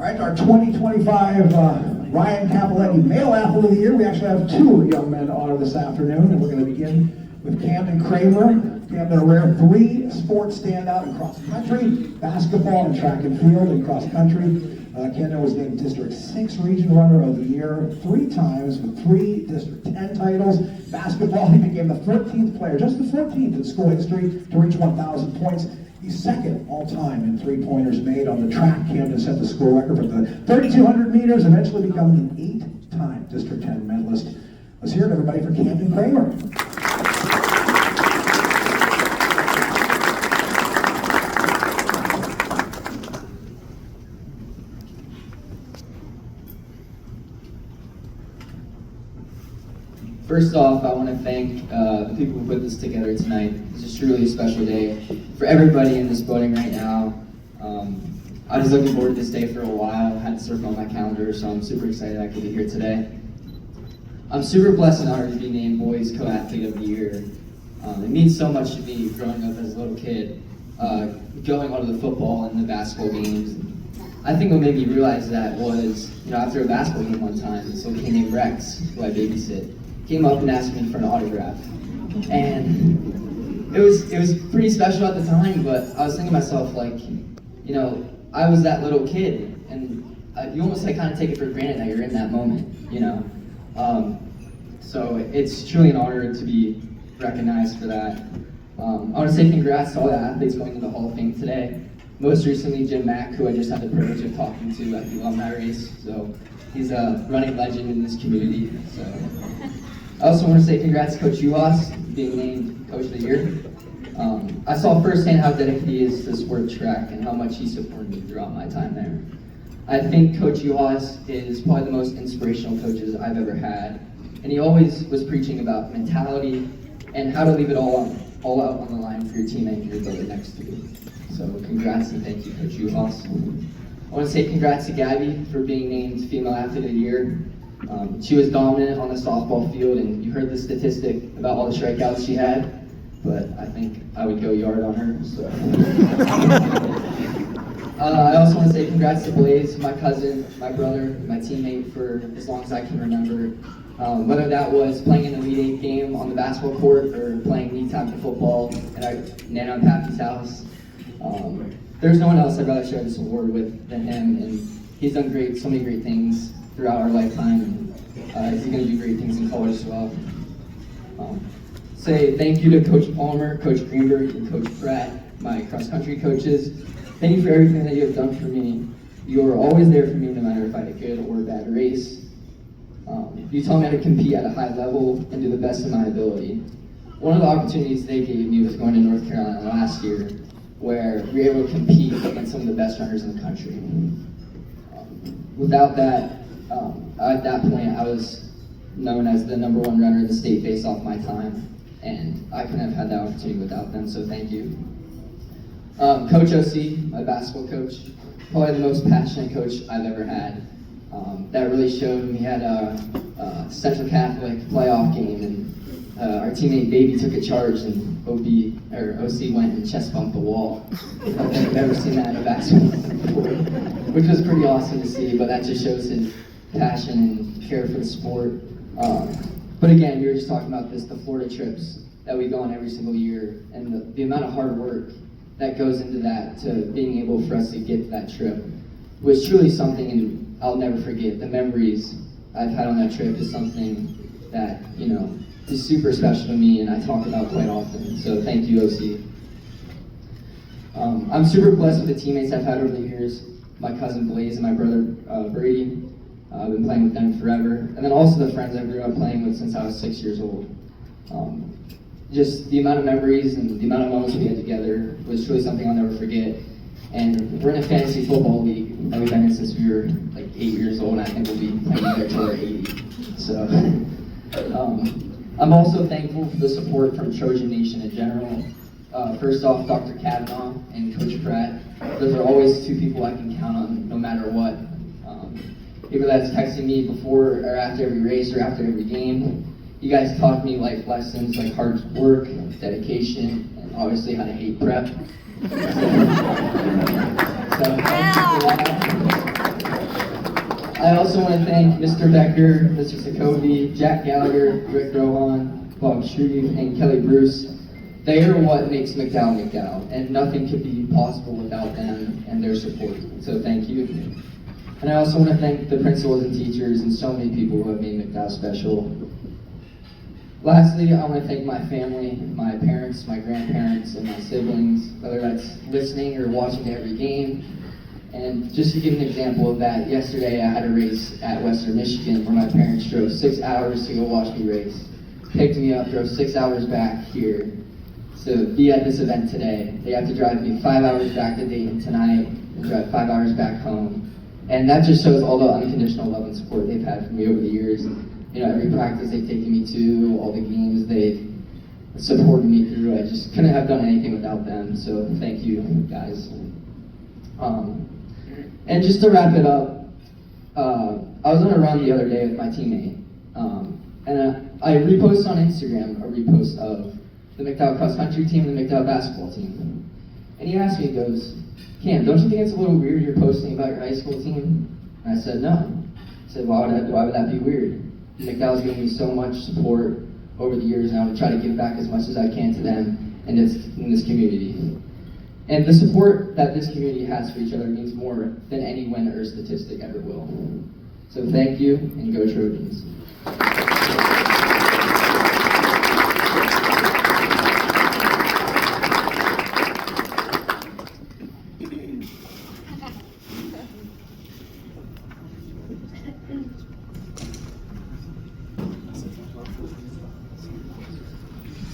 All right, our 2025 Ryan Capoletti Male Athlete of the Year. We actually have two young men on this afternoon, and we're going to begin with Kamden Kramer. Kamden, a rare three sports standout in cross country, basketball, and track and field in cross country. Kamden was named District 6 Region Runner of the Year 3 times with 3 District 10 titles. Basketball, he became the 14th player, just the 14th in school history to reach 1,000 points. He's second all-time in three-pointers made. On the track, Kamden set the school record for the 3,200 meters, eventually becoming an 8-time District 10 medalist. Let's hear it, everybody, for Kamden Kramer. First off, I want to thank the people who put this together tonight. This is truly a special day for everybody in this building right now. I was looking forward to this day for a while. I had to circle on my calendar, so I'm super excited I could be here today. I'm super blessed and honored to be named Boys Co-Athlete of the Year. It means so much to me growing up as a little kid, going on to the football and the basketball games. I think what made me realize that was, after a basketball game one time, this little kid named Rex, who I babysit, came up and asked me for an autograph. And it was pretty special at the time, but I was thinking to myself, I was that little kid, and you almost kind of take it for granted that you're in that moment, So it's truly an honor to be recognized for that. I want to say congrats to all the athletes going to the Hall of Fame today. Most recently, Jim Mack, who I just had the privilege of talking to at the alumni race. So he's a running legend in this community. So I also want to say congrats to Coach Uhas being named Coach of the Year. I saw firsthand how dedicated he is to the sport of track and how much he supported me throughout my time there. I think Coach Uhas is probably the most inspirational coaches I've ever had, and he always was preaching about mentality and how to leave it all out on the line for your teammate and your brother next to you. So congrats and thank you, Coach Uhas. I want to say congrats to Gabby for being named Female Athlete of the Year. She was dominant on the softball field, and you heard the statistic about all the strikeouts she had, but I think I would go yard on her. So. I also want to say congrats to Blaze, my cousin, my brother, my teammate for as long as I can remember. Whether that was playing in the Elite 8 game on the basketball court or playing knee tackle football at our Nana and Pappy's house. There's no one else I'd rather share this award with than him, and he's done so many great things throughout our lifetime, and he's going to do great things in college as well. Say thank you to Coach Palmer, Coach Greenberg, and Coach Pratt, my cross-country coaches. Thank you for everything that you have done for me. You are always there for me no matter if I had a good or a bad race. You taught me how to compete at a high level and do the best of my ability. One of the opportunities they gave me was going to North Carolina last year, where we were able to compete against some of the best runners in the country. Without that, at that point, I was known as the #1 runner in the state based off my time, and I couldn't have had that opportunity without them, so thank you. Coach OC, my basketball coach, probably the most passionate coach I've ever had. That really showed me. We had a Central Catholic playoff game, and our teammate Baby took a charge, and OC went and chest bumped the wall. I don't think I've ever seen that in a basketball before, which was pretty awesome to see, but that just shows his passion and care for the sport. But again, we were just talking about the Florida trips that we go on every single year, and the amount of hard work that goes into that to being able for us to get to that trip was truly something, and I'll never forget. The memories I've had on that trip is something that, is super special to me and I talk about quite often. So thank you, OC. I'm super blessed with the teammates I've had over the years. My cousin Blaze and my brother Brady. I've been playing with them forever. And then also the friends I grew up playing with since I was 6 years old. Just the amount of memories and the amount of moments we had together was truly something I'll never forget. And we're in a fantasy football league that we've been in since we were 8 years old, and I think we'll be playing together until we're 80. So I'm also thankful for the support from Trojan Nation in general. First off, Dr. Kavanaugh and Coach Pratt. Those are always two people I can count on no matter what. People that's texting me before or after every race or after every game. You guys taught me life lessons like hard work, dedication, and obviously how to hate prep. So thank you for that. also want to thank Mr. Becker, Mr. Sokovi, Jack Gallagher, Rick Rohan, Bob Shreve, and Kelly Bruce. They are what makes McDowell McDowell, and nothing could be possible without them and their support. So thank you. And I also want to thank the principals and teachers and so many people who have made McDowell special. Lastly, I want to thank my family, my parents, my grandparents, and my siblings, whether that's listening or watching every game. And just to give an example of that, yesterday I had a race at Western Michigan where my parents drove 6 hours to go watch me race, picked me up, drove 6 hours back here to be at this event today. They have to drive me 5 hours back to Dayton tonight and drive 5 hours back home. And that just shows all the unconditional love and support they've had for me over the years. You know, every practice they've taken me to, all the games they've supported me through. I just couldn't have done anything without them, so thank you, guys. And just to wrap it up, I was on a run the other day with my teammate, and I reposted on Instagram a repost of the McDowell cross country team and the McDowell basketball team. And he asked me, he goes, "Cam, don't you think it's a little weird you're posting about your high school team?" And I said, "No." I said, why would that be weird? McDowell's given me so much support over the years, and I would try to give back as much as I can to them and in this community. And the support that this community has for each other means more than any win or statistic ever will. So thank you, and go Trojans.